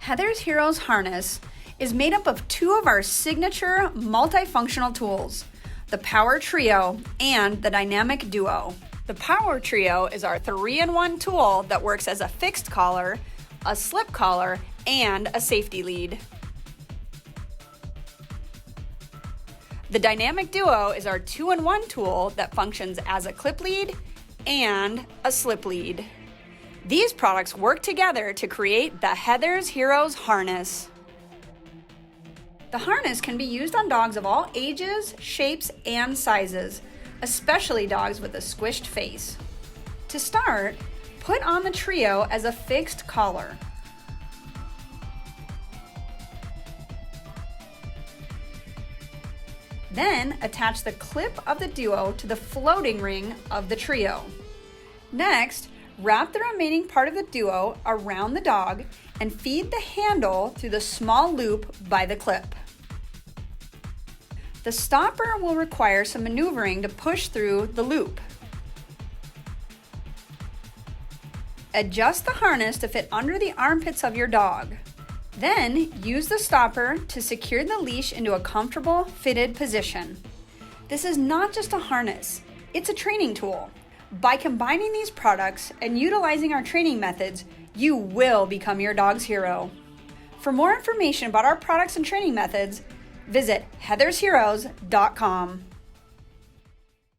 Heather's Heroes harness is made up of two of our signature multifunctional tools, the Power Trio and the Dynamic Duo. The Power Trio is our 3-in-1 tool that works as a fixed collar, a slip collar, and a safety lead. The Dynamic Duo is our 2-in-1 tool that functions as a clip lead and a slip lead. These products work together to create the Heather's Heroes harness. The harness can be used on dogs of all ages, shapes, and sizes, especially dogs with a squished face. To start, put on the Trio as a fixed collar. Then attach the clip of the Duo to the floating ring of the Trio. Next, wrap the remaining part of the Duo around the dog and feed the handle through the small loop by the clip. The stopper will require some maneuvering to push through the loop. Adjust the harness to fit under the armpits of your dog. Then use the stopper to secure the leash into a comfortable, fitted position. This is not just a harness, it's a training tool. By combining these products and utilizing our training methods, you will become your dog's hero. For more information about our products and training methods, visit heathersheroes.com.